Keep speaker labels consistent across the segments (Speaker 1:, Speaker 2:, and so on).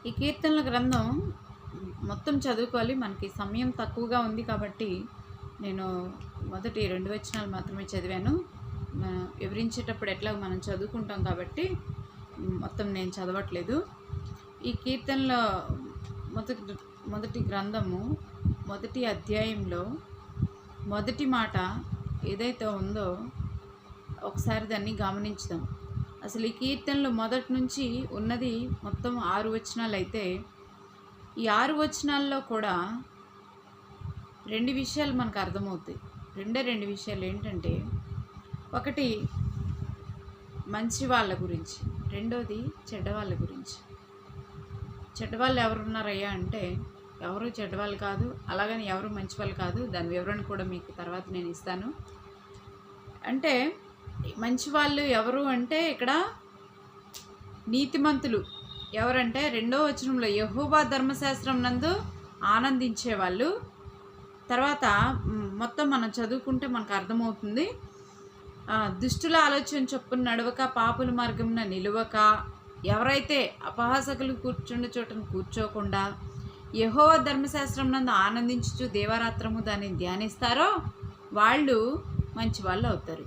Speaker 1: ఈ కీర్తనల గ్రంథం మొత్తం చదువుకోవాలి. మనకి సమయం తక్కువగా ఉంది కాబట్టి నేను మొదటి 2 వచనాలు మాత్రమే చదివాను. వివరించేటప్పుడు ఎట్లాగో మనం చదువుకుంటాం కాబట్టి మొత్తం నేను చదవట్లేదు. ఈ కీర్తనలో మొదటి గ్రంథము మొదటి అధ్యాయంలో మొదటి మాట ఏదైతే ఉందో ఒకసారి దాన్ని గమనించుదాం. అసలు ఈ కీర్తనలు మొదటి నుంచి ఉన్నది మొత్తం 6 వచనాలు అయితే ఈ 6 వచనాల్లో కూడా 2 విషయాలు మనకు అర్థమవుతాయి. రెండు విషయాలు ఏంటంటే, ఒకటి మంచి వాళ్ళ గురించి, రెండోది చెడ్డవాళ్ళ గురించి. చెడ్డవాళ్ళు ఎవరున్నారయ్యా అంటే ఎవరు చెడ్డవాళ్ళు కాదు, అలాగని ఎవరు మంచి వాళ్ళు కాదు. దాని వివరణ కూడా మీకు తర్వాత నేను ఇస్తాను. అంటే మంచి వాళ్ళు ఎవరు అంటే ఇక్కడ నీతిమంతులు ఎవరంటే 2వ వచనంలో యెహోవా ధర్మశాస్త్రం నందు ఆనందించేవాళ్ళు. తర్వాత మొత్తం మనం చదువుకుంటే మనకు అర్థమవుతుంది. దుష్టుల ఆలోచన చొప్పున నడవక, పాపుల మార్గమున నిలువక, ఎవరైతే అపహాసకులు కూర్చుండే చోటను కూర్చోకుండా యెహోవా ధర్మశాస్త్రం నందు ఆనందించుచు దేవరాత్రము దాన్ని ధ్యానిస్తారో వాళ్ళు మంచి వాళ్ళు అవుతారు.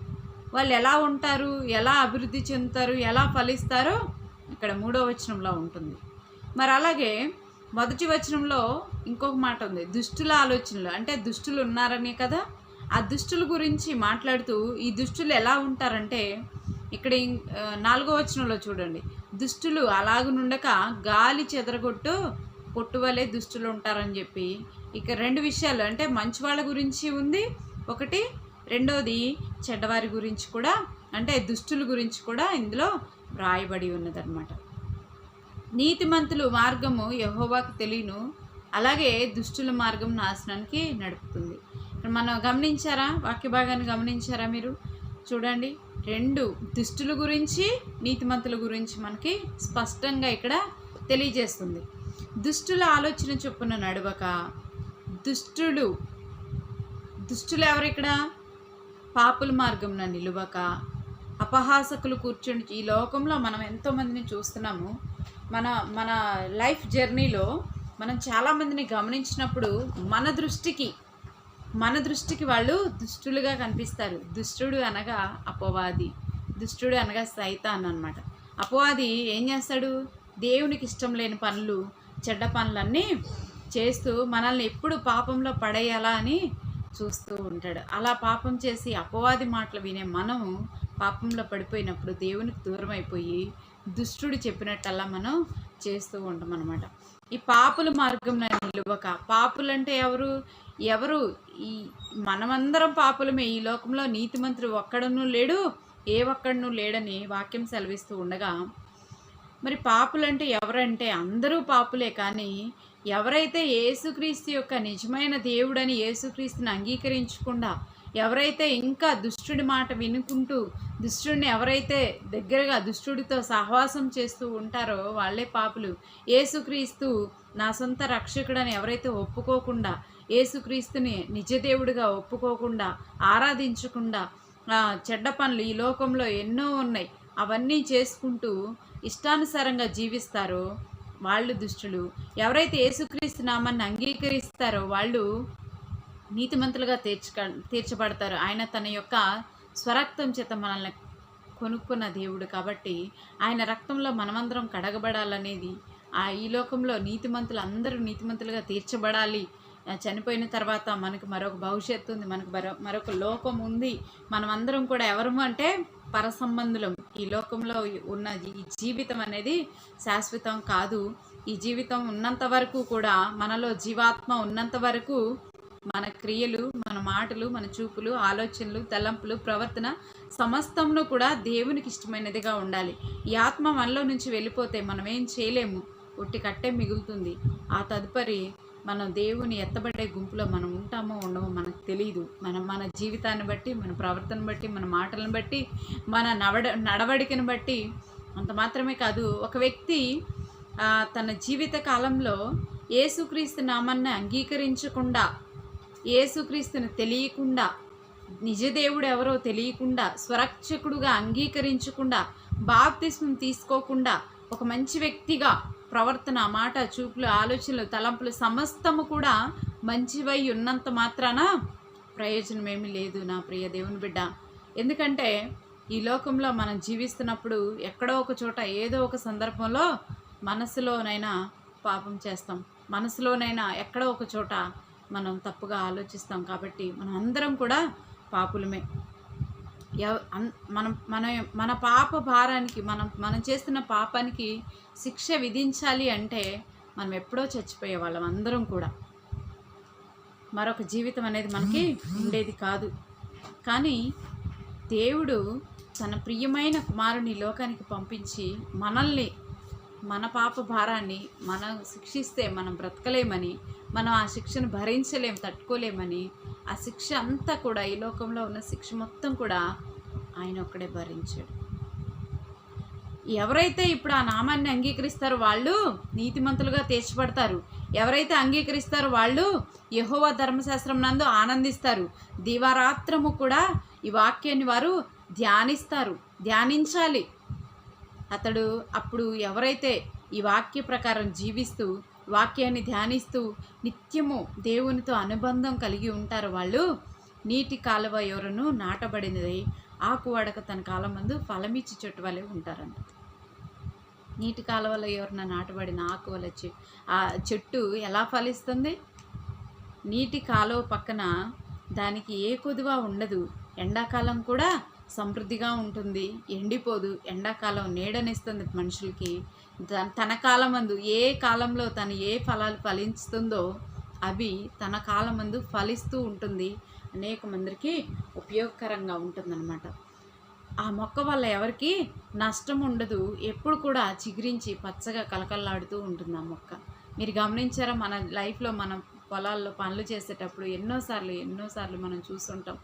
Speaker 1: వాళ్ళు ఎలా ఉంటారు, ఎలా అభివృద్ధి చెందుతారు, ఎలా ఫలిస్తారో ఇక్కడ 3వ వచనంలో ఉంటుంది. మరి అలాగే మొదటి వచనంలో ఇంకొక మాట ఉంది, దుష్టుల ఆలోచనలు. అంటే దుష్టులు ఉన్నారనే కదా. ఆ దుష్టుల గురించి మాట్లాడుతూ ఈ దుష్టులు ఎలా ఉంటారంటే ఇక్కడ 4వ వచనంలో చూడండి, దుష్టులు అలాగనుండక గాలి చెదరగొట్టు పొట్టువలే దుష్టులు ఉంటారని చెప్పి ఇక 2 విషయాలు అంటే మంచి వాళ్ళ గురించి ఉంది ఒకటి, రెండోది చెడ్డవారి గురించి కూడా, అంటే దుష్టుల గురించి కూడా ఇందులో వ్రాయబడి ఉన్నదన్నమాట. నీతిమంతులు మార్గము యెహోవాకు తెలియను, అలాగే దుష్టుల మార్గం నాశనానికి నడుపుతుంది. ఇక్కడ మనం గమనించారా, వాక్య భాగాన్ని గమనించారా మీరు? చూడండి, 2 దుష్టుల గురించి నీతిమంతుల గురించి మనకి స్పష్టంగా ఇక్కడ తెలియజేస్తుంది. దుష్టుల ఆలోచన చొప్పున నడవక, దుష్టులు ఎవరు ఇక్కడ? పాపుల మార్గంన నిలువక, అపహాసకులు కూర్చొని. ఈ లోకంలో మనం ఎంతోమందిని చూస్తున్నాము. మన లైఫ్ జర్నీలో మనం చాలామందిని గమనించినప్పుడు మన దృష్టికి వాళ్ళు దుష్టులుగా కనిపిస్తారు. దుష్టుడు అనగా అపవాది, దుష్టుడు అనగా సైతాన్ అన్నమాట. అపవాది ఏం చేస్తాడు? దేవునికి ఇష్టం లేని పనులు, చెడ్డ పనులన్నీ చేస్తూ మనల్ని ఎప్పుడు పాపంలో పడేయాలా అని చూస్తూ ఉంటాడు. అలా పాపం చేసి అపవాది మాటలు వినే మనము పాపంలో పడిపోయినప్పుడు దేవునికి దూరం అయిపోయి దుష్టుడు చెప్పినట్టల్లా మనం చేస్తూ ఉంటాం అన్నమాట. ఈ పాపుల మార్గం నిలువక, పాపులంటే ఎవరు? ఈ మనమందరం పాపులమే. ఈ లోకంలో నీతిమంతుడు ఒక్కడనూ లేడు, ఏ ఒక్కడనూ లేడని వాక్యం సెలవిస్తూ ఉండగా, మరి పాపులంటే ఎవరంటే అందరూ పాపులే. కానీ ఎవరైతే యేసుక్రీస్తు యొక్క నిజమైన దేవుడని యేసుక్రీస్తుని అంగీకరించకుండా, ఎవరైతే ఇంకా దుష్టుడి మాట వినుకుంటూ దుష్టుడిని ఎవరైతే దగ్గరగా దుష్టుడితో సహవాసం చేస్తూ ఉంటారో వాళ్ళే పాపులు. యేసుక్రీస్తు నా సొంత రక్షకుడని ఎవరైతే ఒప్పుకోకుండా, యేసుక్రీస్తుని నిజదేవుడిగా ఒప్పుకోకుండా, ఆరాధించకుండా, చెడ్డ పనులు ఈ లోకంలో ఎన్నో ఉన్నాయి అవన్నీ చేసుకుంటూ ఇష్టానుసారంగా జీవిస్తారో వాళ్ళు దుష్టులు. ఎవరైతే యేసుక్రీస్తు నామాన్ని అంగీకరిస్తారో వాళ్ళు నీతిమంతులుగా తీర్చబడతారు. ఆయన తన యొక్క స్వరక్తం చేత మనల్ని కొనుక్కున్న దేవుడు కాబట్టి ఆయన రక్తంలో మనమందరం కడగబడాలనేది, ఈ లోకంలో నీతిమంతులు అందరూ నీతిమంతులుగా తీర్చబడాలి. చనిపోయిన తర్వాత మనకు మరొక భవిష్యత్తు ఉంది, మనకు మరొక లోకం ఉంది. మనమందరం కూడా ఎవరము అంటే పరసంబంధులం. ఈ లోకంలో ఉన్న ఈ జీవితం అనేది శాశ్వతం కాదు. ఈ జీవితం ఉన్నంత వరకు కూడా, మనలో జీవాత్మ ఉన్నంత వరకు మన క్రియలు, మన మాటలు, మన చూపులు, ఆలోచనలు, తలంపులు, ప్రవర్తన సమస్తంలో కూడా దేవునికి ఇష్టమైనదిగా ఉండాలి. ఈ ఆత్మ మనలో నుంచి వెళ్ళిపోతే మనం ఏం చేయలేము, ఒట్టి కట్టే మిగులుతుంది. ఆ తదుపరి మనం దేవుని ఎత్తబడే గుంపులో మనం ఉంటామో ఉండమో మనకు తెలియదు. మన జీవితాన్ని బట్టి, మన ప్రవర్తన బట్టి, మన మాటలను బట్టి, మన నడవడికను బట్టి. అంత మాత్రమే కాదు, ఒక వ్యక్తి తన జీవిత కాలంలో యేసుక్రీస్తు నామాన్ని అంగీకరించకుండా, యేసుక్రీస్తుని తెలియకుండా, నిజదేవుడు ఎవరో తెలియకుండా, స్వరక్షకుడుగా అంగీకరించకుండా, బాప్తిస్మం తీసుకోకుండా ఒక మంచి వ్యక్తిగా ప్రవర్తన, మాట, చూపులు, ఆలోచనలు, తలంపులు సమస్తము కూడా మంచివై ఉన్నంత మాత్రాన ప్రయోజనమేమీ లేదు నా ప్రియ దేవుని బిడ్డ. ఎందుకంటే ఈ లోకంలో మనం జీవిస్తున్నప్పుడు ఎక్కడో ఒక చోట ఏదో ఒక సందర్భంలో మనసులోనైనా పాపం చేస్తాం, మనసులోనైనా ఎక్కడో ఒక చోట మనం తప్పుగా ఆలోచిస్తాం. కాబట్టి మనం అందరం కూడా పాపులమే. మనం మన మన పాప భారానికి మనం చేస్తున్న పాపానికి శిక్ష విధించాలి అంటే మనం ఎప్పుడో చచ్చిపోయే వాళ్ళం అందరం కూడా. మరొక జీవితం అనేది మనకి ఉండేది కాదు. కానీ దేవుడు తన ప్రియమైన కుమారుని లోకానికి పంపించి మనల్ని, మన పాప భారాన్ని మనం శిక్షిస్తే మనం బ్రతకలేమని, మనం ఆ శిక్షను భరించలేం, తట్టుకోలేమని, ఆ శిక్ష అంతా కూడా, ఈ లోకంలో ఉన్న శిక్ష మొత్తం కూడా ఆయన ఒక్కడే భరించాడు. ఎవరైతే ఇప్పుడు ఆ నామాన్ని అంగీకరిస్తారో వాళ్ళు నీతిమంతులుగా తీర్చబడతారు. ఎవరైతే అంగీకరిస్తారో వాళ్ళు యెహోవా ధర్మశాస్త్రం నందు ఆనందిస్తారు. దివారాత్రము కూడా ఈ వాక్యాన్ని వారు ధ్యానించాలి. అప్పుడు ఎవరైతే ఈ వాక్య ప్రకారం జీవిస్తూ, వాక్యాన్ని ధ్యానిస్తూ నిత్యము దేవునితో అనుబంధం కలిగి ఉంటారో వాళ్ళు నీటి కాలువ ఎవరను నాటబడినది ఆకు వాడక తన కాలం మందు ఫలమిచ్చి చెట్టు వలె ఉంటారంట. నీటి కాలువలో ఎవరన్నా నాటబడిన ఆకు వల్ల ఆ చెట్టు ఎలా ఫలిస్తుంది? నీటి కాలువ పక్కన దానికి ఏ కొదువ ఉండదు. ఎండాకాలం కూడా సమృద్ధిగా ఉంటుంది, ఎండిపోదు. ఎండాకాలం నీడనిస్తుంది మనుషులకి. తన కాలమందు ఏ కాలంలో తను ఏ ఫలాలు ఫలిస్తుందో అవి తన కాలమందు ఫలిస్తూ ఉంటుంది. అనేక మందికి ఉపయోగకరంగా ఉంటుందన్నమాట. ఆ మొక్క వల్ల ఎవరికి నష్టం ఉండదు. ఎప్పుడు కూడా చిగురించి పచ్చగా కలకల్లాడుతూ ఉంటుంది ఆ మొక్క. మీరు గమనించారా? మన లైఫ్లో మనం పొలాల్లో పనులు చేసేటప్పుడు ఎన్నోసార్లు మనం చూస్తుంటాం.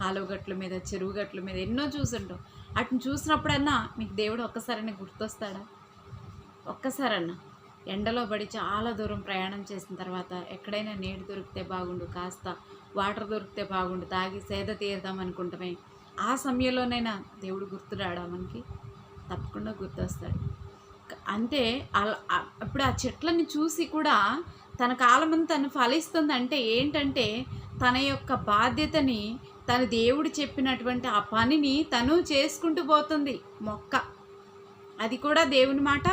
Speaker 1: కాలువ గట్ల మీద, చెరువు గట్ల మీద ఎన్నో చూసుంటాం. వాటిని చూసినప్పుడన్నా మీకు దేవుడు ఒక్కసారైనా గుర్తొస్తాడా? ఒక్కసారన్నా ఎండలో పడి చాలా దూరం ప్రయాణం చేసిన తర్వాత ఎక్కడైనా నీరు దొరికితే బాగుండు, కాస్త వాటర్ దొరికితే బాగుండు, తాగి సేద తీరుదాం అనుకుంటామే. ఆ సమయంలోనైనా దేవుడు గుర్తురాడా మనకి? తప్పకుండా గుర్తొస్తాడు. అంటే అప్పుడు ఆ చెట్లని చూసి కూడా తన కాలమంతా తను ఫలిస్తుంది. అంటే ఏంటంటే తన యొక్క బాధ్యతని, తన దేవుడు చెప్పినటువంటి ఆ పనిని తను చేసుకుంటూ పోతుంది మొక్క. అది కూడా దేవుని మాట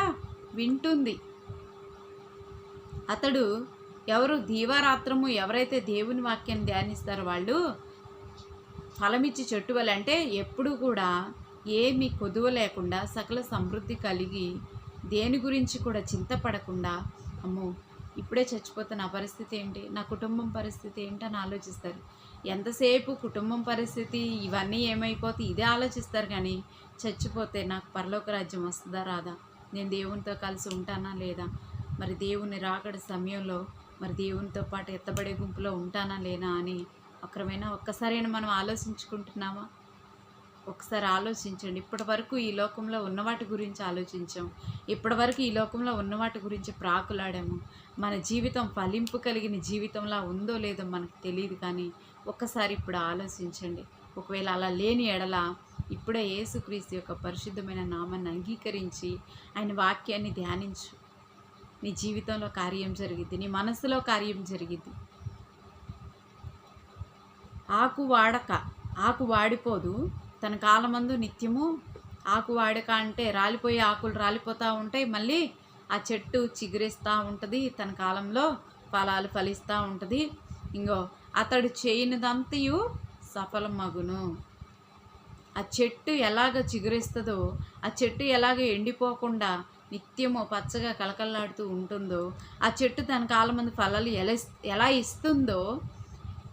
Speaker 1: వింటుంది. దీవారాత్రము ఎవరైతే దేవుని వాక్యాన్ని ధ్యానిస్తారో వాళ్ళు ఫలమిచ్చి చెట్టు వలె, అంటే ఎప్పుడు కూడా ఏమీ కొదువ లేకుండా సకల సమృద్ధి కలిగి, దేని గురించి కూడా చింతపడకుండా, అమ్మో ఇప్పుడే చచ్చిపోతే నా పరిస్థితి ఏంటి, నా కుటుంబం పరిస్థితి ఏంటని ఆలోచిస్తారు. ఎంతసేపు కుటుంబం పరిస్థితి ఇవన్నీ ఏమైపోతే ఇదే ఆలోచిస్తారు. కానీ చచ్చిపోతే నాకు పరలోక రాజ్యం వస్తుందా రాదా, నేను దేవునితో కలిసి ఉంటానా లేదా, మరి దేవుని రాకడ సమయంలో మరి దేవునితో పాటు ఎత్తబడే గుంపులో ఉంటానా లేనా అని ఒక్కసారైనా మనం ఆలోచించుకుంటున్నామా? ఒకసారి ఆలోచించండి. ఇప్పటి వరకు ఈ లోకంలో ఉన్నవాటి గురించి ఆలోచించాం, ఇప్పటి వరకు ఈ లోకంలో ఉన్నవాటి గురించి ప్రాకులాడాము. మన జీవితం ఫలింపు కలిగిన జీవితంలా ఉందో లేదో మనకు తెలియదు. కానీ ఒక్కసారి ఇప్పుడు ఆలోచించండి. ఒకవేళ అలా లేని ఎడల ఇప్పుడే యేసుక్రీస్తు యొక్క పరిశుద్ధమైన నామాన్ని అంగీకరించి ఆయన వాక్యాన్ని ధ్యానించు. నీ జీవితంలో కార్యం జరిగిద్ది, నీ మనసులో కార్యం జరిగిద్ది. ఆకు వాడిపోదు, తన కాలమందు నిత్యము ఆకు వాడక, అంటే రాలిపోయే ఆకులు రాలిపోతూ ఉంటాయి, మళ్ళీ ఆ చెట్టు చిగురిస్తూ ఉంటుంది, తన కాలంలో ఫలాలు ఫలిస్తూ ఉంటుంది. అతడు చేయనిదంతయు సఫలమగును. ఆ చెట్టు ఎలాగ చిగురిస్తుందో, ఆ చెట్టు ఎలాగ ఎండిపోకుండా నిత్యము పచ్చగా కలకల్లాడుతూ ఉంటుందో, ఆ చెట్టు తన కాలమందు ఫలాలు ఎలా ఇస్తుందో,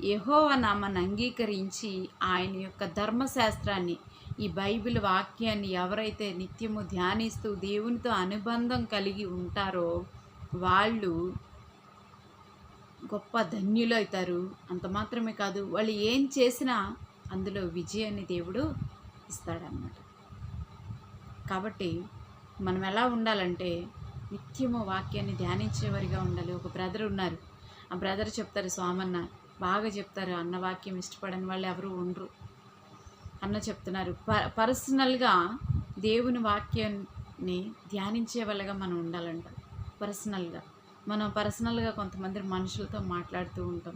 Speaker 1: యెహోవా నామాన్ని అంగీకరించి ఆయన యొక్క ధర్మశాస్త్రాన్ని, ఈ బైబిల్ వాక్యాన్ని ఎవరైతే నిత్యము ధ్యానిస్తూ దేవునితో అనుబంధం కలిగి ఉంటారో వాళ్ళు గొప్ప ధన్యులు అవుతారు. అంత మాత్రమే కాదు, వాళ్ళు ఏం చేసినా అందులో విజయాన్ని దేవుడు ఇస్తాడన్నమాట. కాబట్టి మనం ఎలా ఉండాలంటే నిత్యము వాక్యాన్ని ధ్యానించేవారిగా ఉండాలి. ఒక బ్రదర్ ఉన్నారు, ఆ బ్రదర్ చెప్తారు, స్వామన్న బాగా చెప్తారు, అన్న వాక్యం ఇష్టపడని వాళ్ళు ఎవరు ఉండరు అన్న చెప్తున్నారు. పర్సనల్గా దేవుని వాక్యాన్ని ధ్యానించే వాళ్ళగా మనం ఉండాలంట. మనం పర్సనల్గా కొంతమంది మనుషులతో మాట్లాడుతూ ఉంటాం.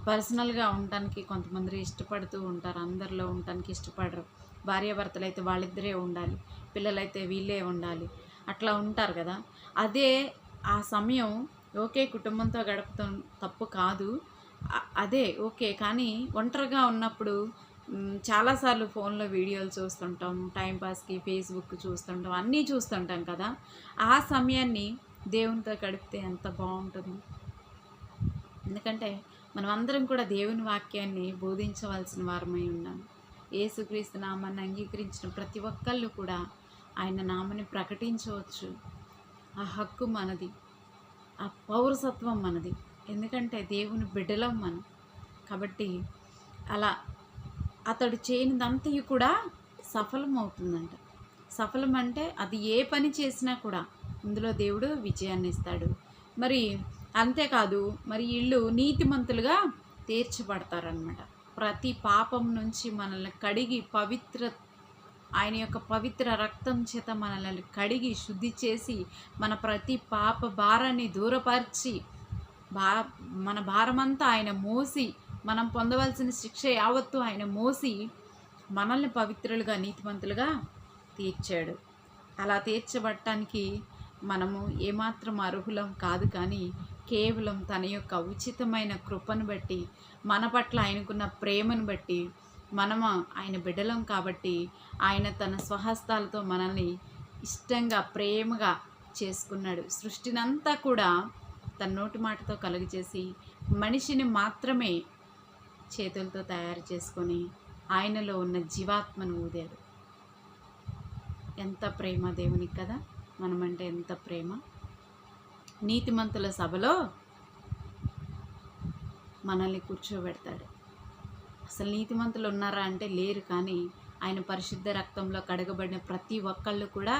Speaker 1: పర్సనల్గా ఉండటానికి కొంతమంది ఇష్టపడుతూ ఉంటారు, అందరిలో ఉండటానికి ఇష్టపడరు. భార్యాభర్తలు అయితే వాళ్ళిద్దరే ఉండాలి, పిల్లలైతే వీళ్ళే ఉండాలి, అట్లా ఉంటారు కదా. అదే ఆ సమయం ఓకే, కుటుంబంతో గడపడం తప్పు కాదు, అదే ఓకే. కానీ ఒంటరిగా ఉన్నప్పుడు చాలాసార్లు ఫోన్లో వీడియోలు చూస్తుంటాం, టైంపాస్కి ఫేస్బుక్ చూస్తుంటాం, అన్నీ చూస్తుంటాం కదా. ఆ సమయాన్ని దేవునితో గడిపితే ఎంత బాగుంటుంది. ఎందుకంటే మనం అందరం కూడా దేవుని వాక్యాన్ని బోధించవలసిన వారమై ఉన్నాం. యేసుక్రీస్తు నామాన్ని అంగీకరించిన ప్రతి ఒక్కళ్ళు కూడా ఆయన నామాన్ని ప్రకటించవచ్చు. ఆ హక్కు మనది, ఆ పౌరసత్వం మనది. ఎందుకంటే దేవుని బిడ్డలం మనం. కాబట్టి అలా అతడు చేయనిదంతయు కూడా సఫలమవుతుందంట. సఫలం అంటే అది ఏ పని చేసినా కూడా ఇందులో దేవుడు విజయాన్ని ఇస్తాడు. మరి అంతేకాదు, మరి వీళ్ళు నీతిమంతులుగా తీర్చబడతారనమాట. ప్రతి పాపం నుంచి మనల్ని కడిగి ఆయన యొక్క పవిత్ర రక్తం చేత మనల్ని కడిగి శుద్ధి చేసి మన ప్రతి పాప భారాన్ని దూరపరిచి మన భారమంతా ఆయన మోసి, మనం పొందవలసిన శిక్ష యావత్తు ఆయన మోసి మనల్ని పవిత్రులుగా నీతిమంతులుగా తీర్చాడు. అలా తీర్చబడటానికి మనము ఏమాత్రం అర్హులం కాదు, కానీ కేవలం తన యొక్క ఉచితమైన కృపను బట్టి, మన పట్ల ఆయనకున్న ప్రేమను బట్టి, మనము ఆయన బిడ్డలం కాబట్టి ఆయన తన స్వహస్తాలతో మనల్ని ఇష్టంగా ప్రేమగా చేసుకున్నాడు. సృష్టినంతా కూడా తన నోటి మాటతో కలుగజేసి మనిషిని మాత్రమే చేతులతో తయారు చేసుకొని ఆయనలో ఉన్న జీవాత్మను ఊదాడు. ఎంత ప్రేమ దేవునికి కదా, మనమంటే ఎంత ప్రేమ. నీతిమంతుల సభలో మనల్ని కూర్చోబెడతాడు. అసలు నీతిమంతులు ఉన్నారా అంటే లేరు, కానీ ఆయన పరిశుద్ధ రక్తంలో కడగబడిన ప్రతి ఒక్కళ్ళు కూడా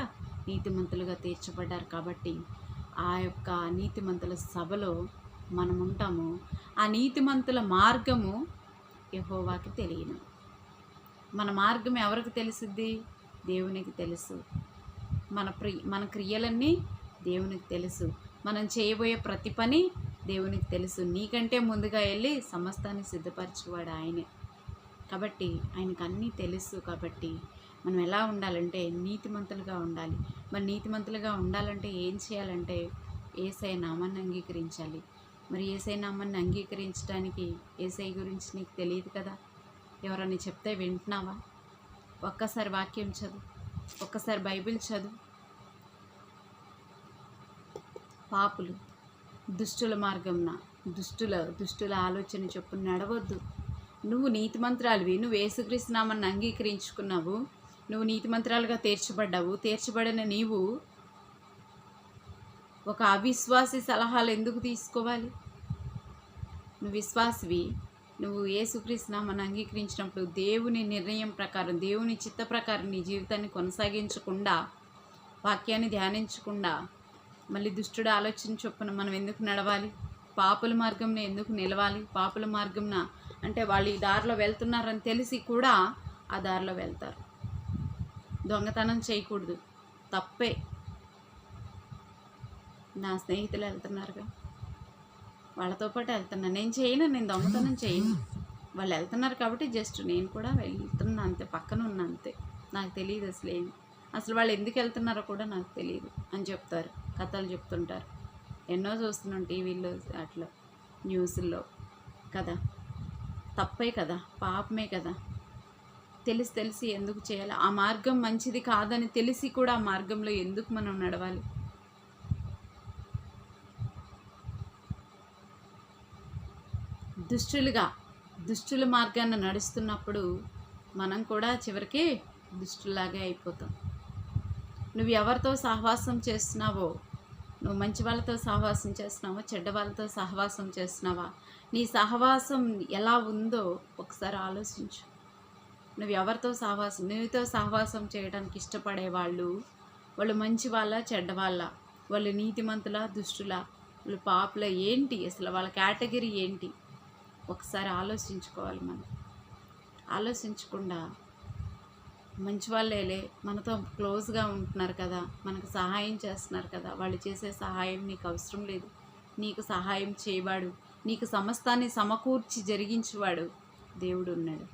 Speaker 1: నీతిమంతులుగా తీర్చబడ్డారు. కాబట్టి ఆ యొక్క నీతిమంతుల సభలో మనం ఉంటాము. ఆ నీతిమంతుల మార్గము యెహోవాకి తెలియను. మన మార్గం ఎవరికి తెలుసుద్ది? దేవునికి తెలుసు. మన క్రియలన్నీ దేవునికి తెలుసు. మనం చేయబోయే ప్రతి పని దేవునికి తెలుసు. నీకంటే ముందుగా వెళ్ళి సమస్తాన్ని సిద్ధపరచువాడు ఆయనే. కాబట్టి ఆయనకు అన్నీ తెలుసు. కాబట్టి మనం ఎలా ఉండాలంటే నీతిమంతులుగా ఉండాలి. మరి నీతిమంతులుగా ఉండాలంటే ఏం చేయాలంటే యేసయ్య నామాన్ని అంగీకరించాలి. మరి యేసయ్య నామాన్ని అంగీకరించడానికి యేసయ్య గురించి నీకు తెలియదు కదా. ఎవరన్నా చెప్తే వింటున్నావా? ఒక్కసారి వాక్యం చదువు, ఒక్కసారి బైబిల్ చదువు. పాపులు దుష్టుల మార్గంన దుష్టుల ఆలోచన చొప్పున నడవద్దు. నువ్వు నీతిమంత్రాలువి, నువ్వు యేసుక్రీస్తు నామాన్ని అంగీకరించుకున్నావు, నువ్వు నీతిమంత్రాలుగా తీర్చబడ్డావు. తీర్చబడిన నీవు ఒక అవిశ్వాసి సలహాలు ఎందుకు తీసుకోవాలి? నువ్వు విశ్వాసివి. నువ్వు యేసుక్రీస్తు నామాన్ని అంగీకరించినప్పుడు దేవుని నిర్ణయం ప్రకారం, దేవుని చిత్త ప్రకారం నీ జీవితాన్ని కొనసాగించకుండా, వాక్యాన్ని ధ్యానించకుండా, మళ్ళీ దుష్టుడు ఆలోచన చొప్పున మనం ఎందుకు నడవాలి? పాపుల మార్గంలో ఎందుకు నిలవాలి? పాపుల మార్గంన అంటే వాళ్ళు ఈ దారిలో వెళ్తున్నారని తెలిసి కూడా ఆ దారిలో వెళ్తారు. దొంగతనం చేయకూడదు, తప్పే. నా స్నేహితులు వెళ్తున్నారుగా, వాళ్ళతో పాటు వెళ్తున్నా. నేను చేయను, నేను దొంగతనం చేయను. వాళ్ళు వెళ్తున్నారు కాబట్టి జస్ట్ నేను కూడా వెళ్తున్నా అంతే, పక్కన ఉన్నా అంతే. నాకు తెలియదు అసలు వాళ్ళు ఎందుకు వెళ్తున్నారో కూడా నాకు తెలియదు అని చెప్తారు, కథలు చెప్తుంటారు. ఎన్నో చూస్తున్నాం టీవీల్లో, అట్లా న్యూస్ల్లో కదా. తప్పే కదా, పాపమే కదా. తెలిసి ఎందుకు చేయాలి? ఆ మార్గం మంచిది కాదని తెలిసి కూడా ఆ మార్గంలో ఎందుకు మనం నడవాలి? దుష్టుల మార్గాన్ని నడుస్తున్నప్పుడు మనం కూడా చివరికి దుష్టులాగే అయిపోతాం. నువ్వు ఎవరితో సహవాసం చేస్తున్నావో, నువ్వు మంచి వాళ్ళతో సహవాసం చేస్తున్నావా, చెడ్డ వాళ్ళతో సహవాసం చేస్తున్నావా, నీ సహవాసం ఎలా ఉందో ఒకసారి ఆలోచించు. నువ్వు ఎవరితో నీతో సహవాసం చేయడానికి ఇష్టపడే వాళ్ళు మంచి వాళ్ళ, చెడ్డ వాళ్ళ, వాళ్ళు నీతిమంతుల, దుష్టుల, వాళ్ళు పాపుల, ఏంటి అసలు వాళ్ళ కేటగిరీ ఏంటి? ఒకసారి ఆలోచించుకోవాలి మనం. ఆలోచించకుండా మంచి వాళ్ళేలే, మనతో క్లోజ్గా ఉంటున్నారు కదా, మనకు సహాయం చేస్తున్నారు కదా, వాళ్ళు చేసే సహాయం నీకు అవసరం లేదు, నీకు సహాయం చేయవాడు, నీకు సమస్తాన్ని సమకూర్చి జరిగించేవాడు దేవుడు ఉన్నాడు.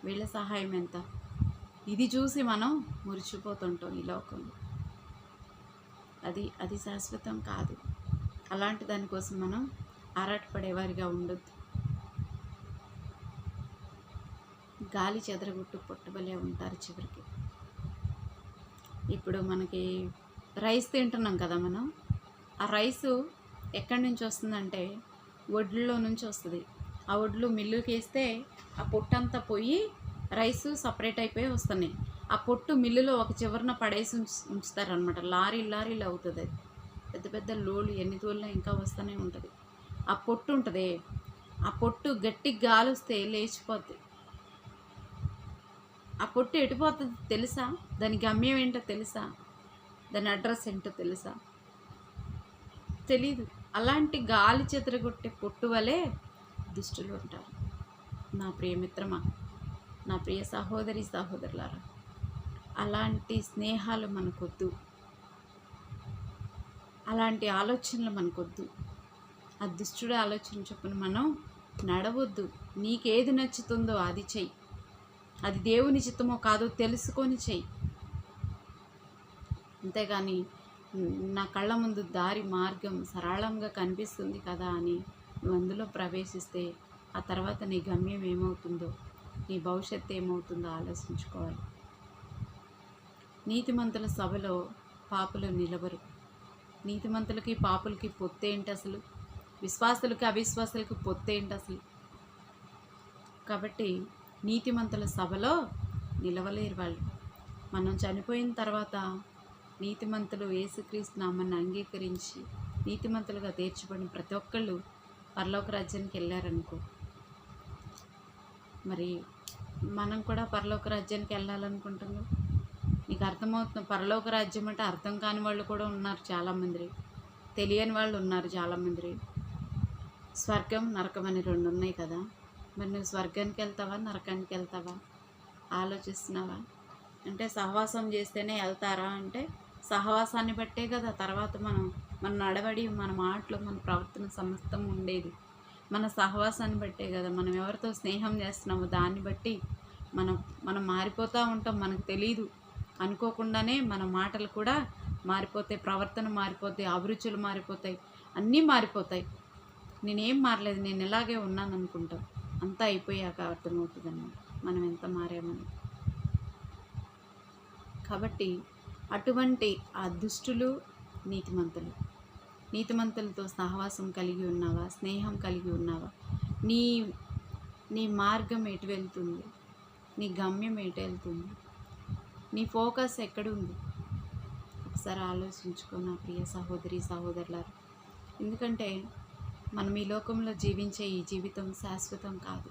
Speaker 1: వీళ్ళ సహాయం ఎంత? ఇది చూసి మనం మురిచిపోతుంటాం ఈ లోకంలో. అది శాశ్వతం కాదు. అలాంటి దానికోసం మనం ఆరాటపడేవారిగా ఉండొద్దు. గాలి చెదరగొట్టు పొట్టుబలే ఉంటారు చివరికి. ఇప్పుడు మనకి రైస్ తింటున్నాం కదా మనం, ఆ రైసు ఎక్కడి నుంచి వస్తుందంటే వడ్లలో నుంచి వస్తుంది. ఆ వడ్లు మిల్లుకి వేస్తే ఆ పొట్టంతా పోయి రైసు సపరేట్ అయిపోయి వస్తున్నాయి. ఆ పొట్టు మిల్లులో ఒక చివరన పడేసి ఉంచుతారనమాట. లారీలు అవుతుంది అది. పెద్ద పెద్ద లోళ్ళు ఎన్ని తోలినా ఇంకా వస్తూనే ఉంటుంది. ఆ పొట్టు ఉంటుంది, ఆ పొట్టు గట్టిగా గాలి వస్తే లేచిపోద్ది. ఆ పొట్టు ఎటుపోతుంది తెలుసా? దాని గమ్యం ఏంటో తెలుసా? దాని అడ్రస్ ఏంటో తెలుసా? తెలీదు. అలాంటి గాలి చెదరగొట్టే పొట్టు వలె దుష్టులు ఉంటారు. నా ప్రియమిత్రమా, నా ప్రియ సహోదరి సహోదరులారా, అలాంటి స్నేహాలు మనకొద్దు, అలాంటి ఆలోచనలు మనకొద్దు. ఆ దుష్టుడు ఆలోచన చొప్పున మనం నడవద్దు. నీకేది నచ్చుతుందో అది చెయ్యి. అది దేవుని చిత్తమో కాదో తెలుసుకొని చెయ్యి. అంతేగాని నా కళ్ళ ముందు దారి మార్గం సరళంగా కనిపిస్తుంది కదా అని నువ్వు అందులో ప్రవేశిస్తే ఆ తర్వాత నీ గమ్యం ఏమవుతుందో, నీ భవిష్యత్తు ఏమవుతుందో ఆలోచించుకోవాలి. నీతిమంతుల సభలో పాపులు నిలవరు. నీతిమంతులకి పాపులకి పొత్తేంటి అసలు? విశ్వాసులకి అవిశ్వాసులకి పొత్తేంటి అసలు? కాబట్టి నీతిమంతుల సభలో నిలవలేరు వాళ్ళు. మనం చనిపోయిన తర్వాత నీతిమంతులు యేసుక్రీస్తు నామాన్ని అంగీకరించి నీతిమంతులుగా తీర్చబడిన ప్రతి ఒక్కళ్ళు పరలోక రాజ్యానికి వెళ్ళారనుకో, మరి మనం కూడా పరలోక రాజ్యానికి వెళ్ళాలనుకుంటున్నాం. నీకు అర్థమవుతుంది? పరలోక రాజ్యం అంటే అర్థం కాని వాళ్ళు కూడా ఉన్నారు చాలామంది, తెలియని వాళ్ళు ఉన్నారు చాలామంది. స్వర్గం నరకం అని రెండు ఉన్నాయి కదా. మరి నువ్వు స్వర్గానికి వెళ్తావా నరకానికి వెళ్తావా ఆలోచిస్తున్నావా? అంటే సహవాసం చేస్తేనే వెళ్తారా అంటే సహవాసాన్ని బట్టే కదా తర్వాత మన నడవడి, మన మాటలు, మన ప్రవర్తన సమస్తం ఉండేది. మన సహవాసాన్ని బట్టే కదా. మనం ఎవరితో స్నేహం చేస్తున్నామో దాన్ని బట్టి మనం మారిపోతూ ఉంటాం. మనకు తెలీదు. అనుకోకుండానే మన మాటలు కూడా మారిపోతాయి, ప్రవర్తన మారిపోతాయి, అభిరుచులు మారిపోతాయి, అన్నీ మారిపోతాయి. నేనేం మారలేదు, నేను ఇలాగే ఉన్నాను అనుకుంటాం. అంతా అయిపోయాక అర్థమవుతుందన్నమాట మనం ఎంత మారామని. కాబట్టి అటువంటి ఆ దుష్టులు నీతిమంతులతో సహవాసం కలిగి ఉన్నావా? స్నేహం కలిగి ఉన్నావా? నీ మార్గం ఎటు వెళ్తుంది? నీ గమ్యం ఎటు వెళ్తుంది? నీ ఫోకస్ ఎక్కడుంది? ఒకసారి ఆలోచించుకో నా ప్రియ సహోదరి సహోదరులారా. ఎందుకంటే మనం ఈ లోకంలో జీవించే ఈ జీవితం శాశ్వతం కాదు.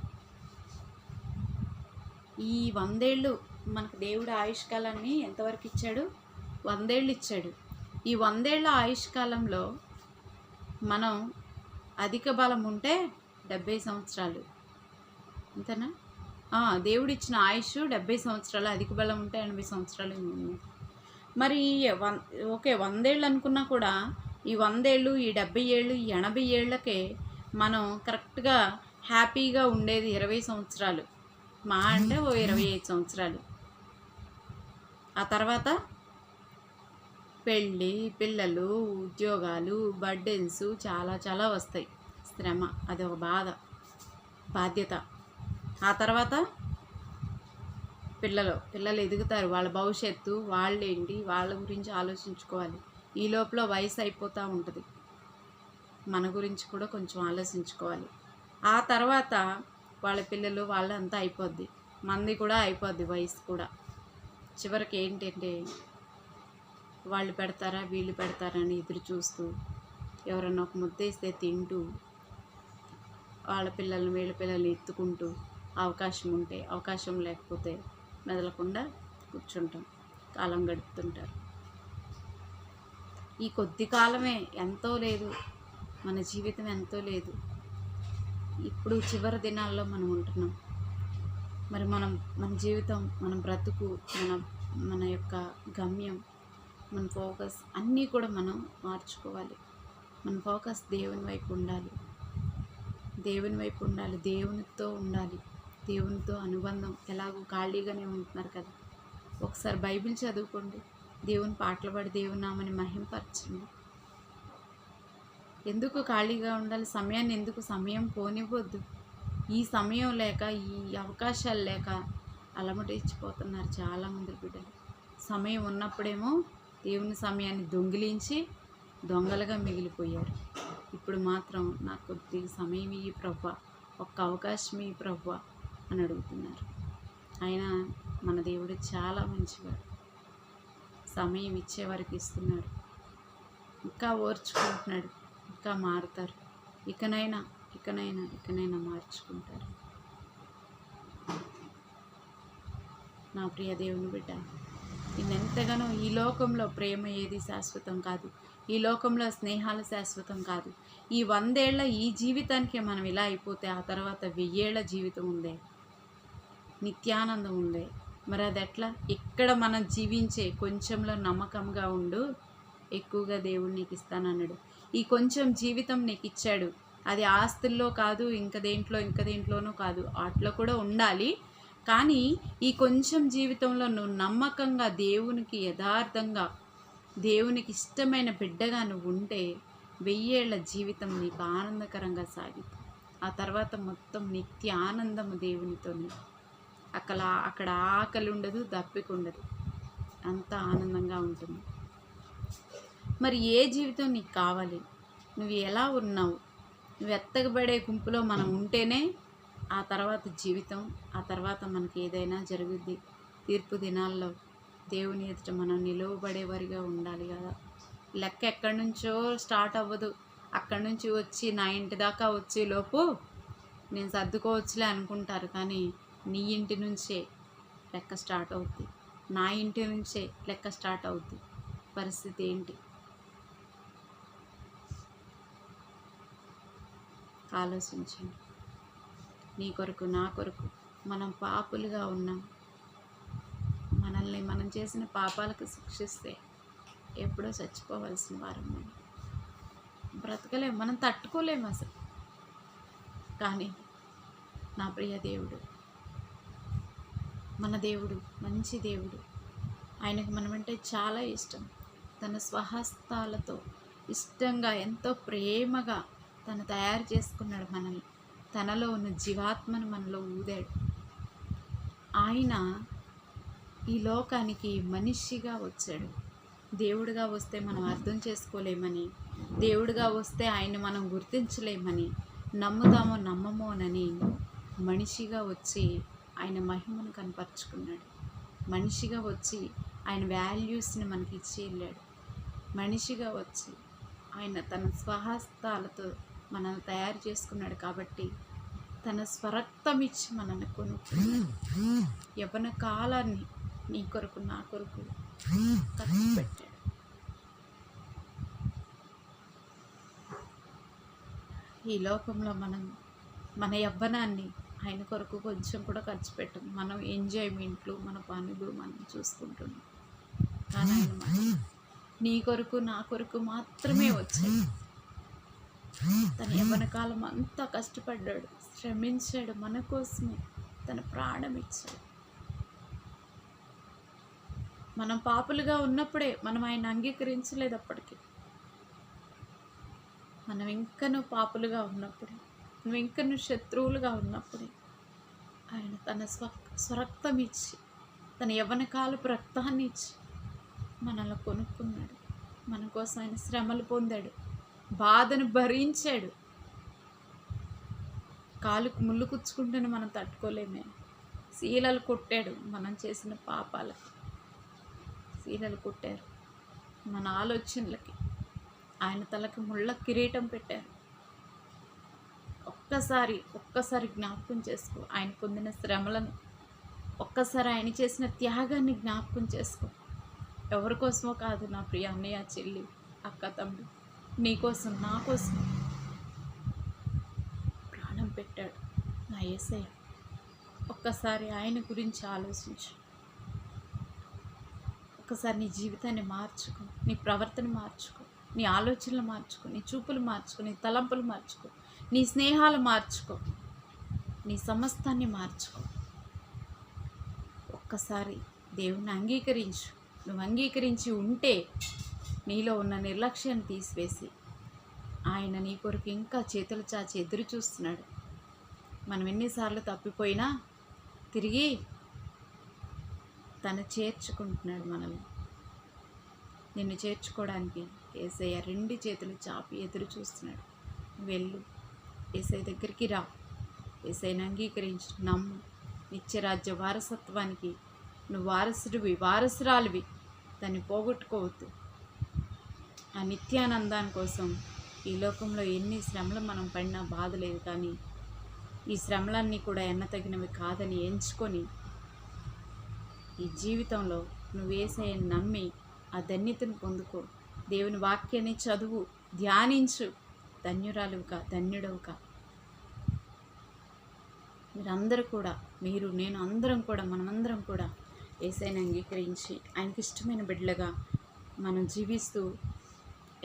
Speaker 1: ఈ 100 ఏళ్ళు మనకు దేవుడు ఆయుష్కాలాన్ని ఎంతవరకు ఇచ్చాడు? 100 ఏళ్ళు ఇచ్చాడు. ఈ 100 ఏళ్ళ ఆయుష్కాలంలో మనం అధిక బలం ఉంటే 70 సంవత్సరాలు, అంతేనా? దేవుడు ఇచ్చిన ఆయుష్ 70 సంవత్సరాలు, అధిక బలం ఉంటే 80 సంవత్సరాలు ఉంది. మరి ఓకే 100 ఏళ్ళు అనుకున్నా కూడా ఈ 100 ఏళ్ళు, ఈ 70 ఏళ్ళు, ఈ 80 ఏళ్ళకే మనం కరెక్ట్గా హ్యాపీగా ఉండేది 20 సంవత్సరాలు, మా అంటే 25 సంవత్సరాలు. ఆ తర్వాత పెళ్ళి, పిల్లలు, ఉద్యోగాలు, బర్డెన్స్ చాలా చాలా వస్తాయి. శ్రమ, అది ఒక బాధ్యత. ఆ తర్వాత పిల్లలు ఎదుగుతారు, వాళ్ళ భవిష్యత్తు, వాళ్ళేంటి, వాళ్ళ గురించి ఆలోచించుకోవాలి. ఈ లోపల వయసు అయిపోతూ ఉంటుంది. మన గురించి కూడా కొంచెం ఆలోచించుకోవాలి. ఆ తర్వాత వాళ్ళ పిల్లలు వాళ్ళంతా అయిపోద్ది, మంది కూడా అయిపోద్ది, వయసు కూడా. చివరికి ఏంటంటే వాళ్ళు పెడతారా వీళ్ళు పెడతారని ఎదురు చూస్తూ, ఎవరన్నా ఒక ముద్దేస్తే తింటూ, వాళ్ళ పిల్లల్ని వీళ్ళ పిల్లల్ని ఎత్తుకుంటూ, అవకాశం ఉంటే అవకాశం లేకపోతే మెదలకుండా కూర్చుంటాం, కాలం గడుపుతుంటారు. ఈ కొద్ది కాలమే, ఎంతో లేదు, మన జీవితం ఎంతో లేదు. ఇప్పుడు చివరి దినాల్లో మనం ఉంటున్నాం. మరి మన జీవితం, మన బ్రతుకు, మన మన యొక్క గమ్యం, మన ఫోకస్ అన్నీ కూడా మనం మార్చుకోవాలి. మన ఫోకస్ దేవుని వైపు ఉండాలి, దేవుని వైపు ఉండాలి, దేవునితో ఉండాలి, దేవునితో అనుబంధం. ఎలాగో ఖాళీగానే ఉంటున్నారు కదా, ఒకసారి బైబిల్ చదువుకోండి, దేవుని పాటలు పాడి దేవుని నామని మహింపరచండి. ఎందుకు ఖాళీగా ఉండాలి? సమయాన్ని ఎందుకు సమయం పోనివ్వద్దు. ఈ సమయం లేక, ఈ అవకాశాలు లేక అలమటించిపోతున్నారు చాలామంది బిడ్డలు. సమయం ఉన్నప్పుడేమో దేవుని సమయాన్ని దొంగిలించి దొంగలుగా మిగిలిపోయారు. ఇప్పుడు మాత్రం నాకు కొద్దిగా సమయం ఇయ్యి ప్రభువా, ఒక్క అవకాశం ఇయ్యి ప్రభువా అని అడుగుతున్నారు. ఆయన మన దేవుడు చాలా మంచివాడు, సమయం ఇచ్చేవారికి ఇస్తున్నాడు. ఇంకా ఓర్చుకుంటున్నాడు, ఇంకా మారుతారు, ఇకనైనా మార్చుకుంటారు. నా ప్రియ దేవుని బిడ్డ, నిన్నెంతగానో ఈ లోకంలో ప్రేమ ఏది శాశ్వతం కాదు, ఈ లోకంలో స్నేహాలు శాశ్వతం కాదు. ఈ 100 ఏళ్ల ఈ జీవితానికి మనం ఇలా అయిపోతే ఆ తర్వాత 1000 ఏళ్ల జీవితం ఉందే, నిత్యానందం ఉందే. మరి అది ఎట్లా? ఇక్కడ మనం జీవించే కొంచెంలో నమ్మకంగా ఉండు, ఎక్కువగా దేవుడు నీకు ఇస్తానన్నాడు. ఈ కొంచెం జీవితం నీకు ఇచ్చాడు, అది ఆస్తుల్లో కాదు, ఇంక దేంట్లోనూ కాదు, వాటిలో కూడా ఉండాలి. కానీ ఈ కొంచెం జీవితంలో నువ్వు నమ్మకంగా దేవునికి యథార్థంగా దేవునికి ఇష్టమైన బిడ్డగా నువ్వు ఉంటే 1000 ఏళ్ల జీవితం నీకు ఆనందకరంగా సాగితే ఆ తర్వాత మొత్తం నిత్య ఆనందము దేవునితోనే. అక్కడ ఆకలి ఉండదు, దప్పిక ఉండదు, అంత ఆనందంగా ఉంటుంది. మరి ఏ జీవితం నీకు కావాలి? నువ్వు ఎలా ఉన్నావు? నువ్వు ఎత్తగబడే గుంపులో మనం ఉంటేనే ఆ తర్వాత జీవితం, ఆ తర్వాత మనకి ఏదైనా జరుగుద్ది. తీర్పు దినాల్లో దేవుని ఎదుట మనం నిలువబడేవారిగా ఉండాలి కదా. లెక్క ఎక్కడి నుంచో స్టార్ట్ అవ్వదు. అక్కడి నుంచి వచ్చి నా ఇంటి దాకా వచ్చే లోపు నేను సర్దుకోవచ్చులే అనుకుంటారు, కానీ నీ ఇంటి నుంచే లెక్క స్టార్ట్ అవుద్ది, నా ఇంటి నుంచే లెక్క స్టార్ట్ అవుద్ది. పరిస్థితి ఏంటి? ఆలోచించండి. నీ కొరకు, నా కొరకు మనం పాపులుగా ఉన్నాం. మనల్ని మనం చేసిన పాపాలకు శిక్షిస్తే ఎప్పుడో చచ్చిపోవలసిన వారం మనం బ్రతకలేము, మనం తట్టుకోలేము అసలు. కానీ నా ప్రియ దేవుడు, మన దేవుడు మంచి దేవుడు. ఆయనకు మనమంటే చాలా ఇష్టం. తన స్వహస్తాలతో ఇష్టంగా ఎంతో ప్రేమగా తను తయారు చేసుకున్నాడు మనల్ని. తనలో ఉన్న జీవాత్మను మనలో ఊదాడు. ఆయన ఈ లోకానికి మనిషిగా వచ్చాడు. దేవుడిగా వస్తే మనం అర్థం చేసుకోలేమని, దేవుడిగా వస్తే ఆయన మనం గుర్తించలేమని, నమ్ముతామో నమ్మమోనని మనిషిగా వచ్చి ఆయన మహిమను కనపరుచుకున్నాడు. మనిషిగా వచ్చి ఆయన వాల్యూస్ని మనకి ఇచ్చి వెళ్ళాడు. మనిషిగా వచ్చి ఆయన తన స్వహస్తాలతో మనల్ని తయారు చేసుకున్నాడు. కాబట్టి తన స్వరక్తం ఇచ్చి మనల్ని కొనుక్కున్నాడు. యవ్వన కాలాన్ని నీ కొరకు, నా కొరకు ఖర్చు పెట్టాడు. ఈ లోకంలో మనం మన యవ్వనాన్ని ఆయన కొరకు కొంచెం కూడా ఖర్చు పెట్టం. మనం ఎంజాయ్మెంట్లు, మన పనులు మనం చూసుకుంటున్నాం. కానీ ఆయన నీ కొరకు, నా కొరకు మాత్రమే వచ్చాడు. తన యవ్వన కాలం అంతా కష్టపడ్డాడు, శ్రమించాడు, మన కోసమే తన ప్రాణం ఇచ్చాడు. మనం పాపులుగా ఉన్నప్పుడే మనం ఆయన అంగీకరించలేదు. అప్పటికి మనం ఇంకనూ పాపులుగా ఉన్నప్పుడే, నువ్వు ఇంకనూ శత్రువులుగా ఉన్నప్పుడే ఆయన తన స్వరక్తం ఇచ్చి, తన యవ్వన కాలపు రక్తాన్ని ఇచ్చి మనల్ని కొనుక్కున్నాడు. మన కోసం ఆయన శ్రమలు పొందాడు, బాధను భరించాడు. కాలుకు ముళ్ళు కుచ్చుకుంటేనే మనం తట్టుకోలేమే. శీలలు కొట్టాడు, మనం చేసిన పాపాలకు శీలలు కొట్టారు. మన ఆలోచనలకి ఆయన తలకి ముళ్ళ కిరీటం పెట్టారు. ఒక్కసారి జ్ఞాపకం చేసుకో ఆయన పొందిన శ్రమలను. ఒక్కసారి ఆయన చేసిన త్యాగాన్ని జ్ఞాపకం చేసుకో. ఎవరి కోసమో కాదు నా ప్రియ అన్నయ్య, చెల్లి, అక్క, తమ్ముడు, నీ కోసం, నా కోసం ప్రాణం పెట్టాడు నా యేసయ్య. ఒక్కసారి ఆయన గురించి ఆలోచించు. ఒక్కసారి నీ జీవితాన్ని మార్చుకో, నీ ప్రవర్తన మార్చుకో, నీ ఆలోచనలు మార్చుకో, నీ చూపులు మార్చుకో, నీ తలంపులు మార్చుకో, నీ స్నేహాలు మార్చుకో, నీ సమస్తాన్ని మార్చుకో. ఒక్కసారి దేవుణ్ణి అంగీకరించు. నువ్వు అంగీకరించి ఉంటే నీలో ఉన్న నిర్లక్ష్యాన్ని తీసివేసి ఆయన నీ కొరకు ఇంకా చేతులు చాచి ఎదురు చూస్తున్నాడు. మనం ఎన్నిసార్లు తప్పిపోయినా తిరిగి తను చేర్చుకుంటున్నాడు మనల్ని. నిన్ను చేర్చుకోవడానికి యేసయ్య 2 చేతులు చాపి ఎదురు చూస్తున్నాడు. వెళ్ళు, యేసయ్య దగ్గరికి రా, యేసయ్యను అంగీకరించు, నమ్ము. నిత్యరాజ్య వారసత్వానికి నువ్వు వారసుడివి, వారసురాలివి. దాన్ని పోగొట్టుకోవద్దు. ఆ నిత్యానందాని కోసం ఈ లోకంలో ఎన్ని శ్రమలు మనం పడినా బాధ లేదు, కానీ ఈ శ్రమలన్నీ కూడా ఎన్నతగినవి కాదని ఎంచుకొని ఈ జీవితంలో నువ్వు యేసయ్యను నమ్మి ఆ ధన్యతను పొందుకో. దేవుని వాక్యాన్ని చదువు, ధ్యానించు. ధన్యురాలుగా, ధన్యుడవుగా. మీరందరూ కూడా, మీరు, నేను అందరం కూడా, మనమందరం కూడా యేసయ్యను అంగీకరించి ఆయనకి ఇష్టమైన బిడ్డలుగా మనం జీవిస్తూ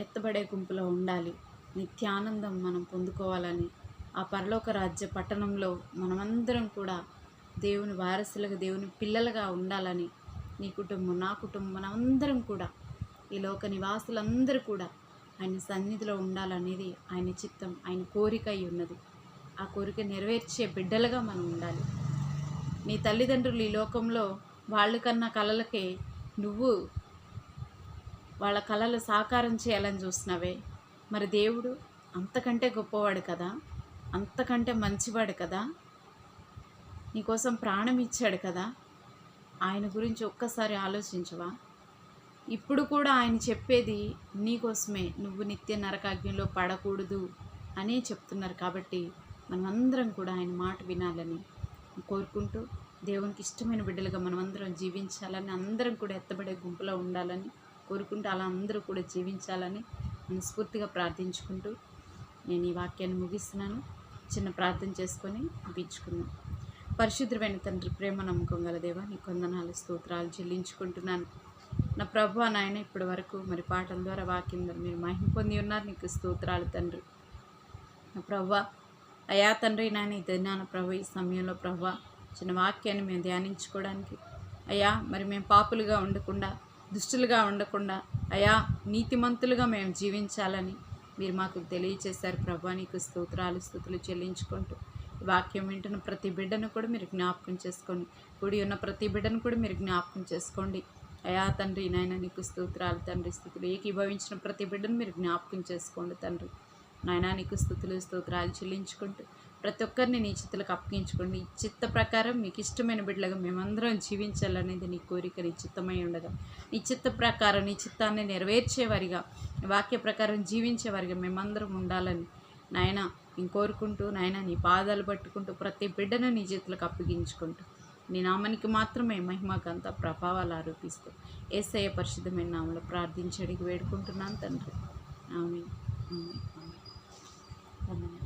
Speaker 1: ఎత్తబడే గుంపులో ఉండాలి. నిత్యానందం మనం పొందుకోవాలని, ఆ పరలోక రాజ్య పట్టణంలో మనమందరం కూడా దేవుని వారసులుగా, దేవుని పిల్లలుగా ఉండాలని, నీ కుటుంబం, నా కుటుంబం, మనమందరం కూడా, ఈ లోక నివాసులందరూ కూడా ఆయన సన్నిధిలో ఉండాలనేది ఆయన చిత్తం, ఆయన కోరిక అయి ఉన్నది. ఆ కోరిక నెరవేర్చే బిడ్డలుగా మనం ఉండాలి. నీ తల్లిదండ్రులు ఈ లోకంలో వాళ్ళు కన్నా కలలకే నువ్వు వాళ్ళ కళలు సాకారం చేయాలని చూస్తున్నావే, మరి దేవుడు అంతకంటే గొప్పవాడు కదా, అంతకంటే మంచివాడు కదా, నీకోసం ప్రాణం ఇచ్చాడు కదా. ఆయన గురించి ఒక్కసారి ఆలోచించవా? ఇప్పుడు కూడా ఆయన చెప్పేది నీకోసమే, నువ్వు నిత్య నరకాగ్నిలో పడకూడదు అనే చెప్తున్నారు. కాబట్టి మనమందరం కూడా ఆయన మాట వినాలని కోరుకుంటూ, దేవునికి ఇష్టమైన బిడ్డలుగా మనమందరం జీవించాలని, అందరం కూడా ఎత్తబడే గుంపులో ఉండాలని కోరుకుంటూ, అలా అందరూ కూడా జీవించాలని మనస్ఫూర్తిగా ప్రార్థించుకుంటూ నేను ఈ వాక్యాన్ని ముగిస్తున్నాను. చిన్న ప్రార్థన చేసుకొని ముగించుకుందాం. పరిశుద్ధమైన తండ్రి, ప్రేమ నమ్మకం గల దేవా, నీ వందనాలు, స్తోత్రాలు చెల్లించుకుంటున్నాను. నా ప్రభువా నాయన, ఇప్పటి వరకు మరి పాటల ద్వారా, వాక్యం ద్వారా మీరు మహిమ పొంది ఉన్నారు. నీకు స్తోత్రాలు తండ్రి. నా ప్రభువా అయా తండ్రి, నాయన ఈ దినాన ప్రభు, ఈ సమయంలో ప్రభువా చిన్న వాక్యాన్ని మేము ధ్యానించుకోవడానికి అయ్యా, మరి మేము పాపులుగా ఉండకుండా, దుష్టులుగా ఉండకుండా అయా నీతిమంతులుగా మేము జీవించాలని మీరు మాకు తెలియచేశారు. ప్రభువా నీకు స్తోత్రాలు, స్తుతులు చెల్లించుకుంటూ వాక్యం వింటున్న ప్రతి బిడ్డను కూడా మీరు జ్ఞాపకం చేసుకోండి. కూడి ఉన్న ప్రతి బిడ్డను కూడా మీరు జ్ఞాపకం చేసుకోండి. అయా తండ్రి నాయన నీకు స్తోత్రాలు తండ్రి, స్తుతులు. ఏకీభవించిన ప్రతి బిడ్డను మీరు జ్ఞాపకం చేసుకోండి తండ్రి. నాయన నీకు స్తుతులు, స్తోత్రాలు చెల్లించుకుంటూ ప్రతి ఒక్కరిని నీ చిత్తులకు అప్పగించుకోండి. ఈ చిత్త ప్రకారం మీకు ఇష్టమైన బిడ్డలుగా మేమందరం జీవించాలనేది నీ కోరిక, నీ చిత్తమై ఉండగా, నీ చిత్త ప్రకారం, నీ చిత్తాన్ని నెరవేర్చేవారిగా, వాక్య ప్రకారం జీవించేవారిగా మేమందరం ఉండాలని నాయన నేను కోరుకుంటూ, నాయన నీ పాదాలు పట్టుకుంటూ ప్రతి బిడ్డను నీ చేతులకు అప్పగించుకుంటూ నీ నామానికి మాత్రమే మహిమకంతా ప్రభావాలు ఆరోపిస్తూ యేసయ్య పరిశుద్ధమైన నామములో ప్రార్థించి అడిగి వేడుకుంటున్నాను తండ్రి. ఆమేన్. ఆమేన్. ఆమేన్.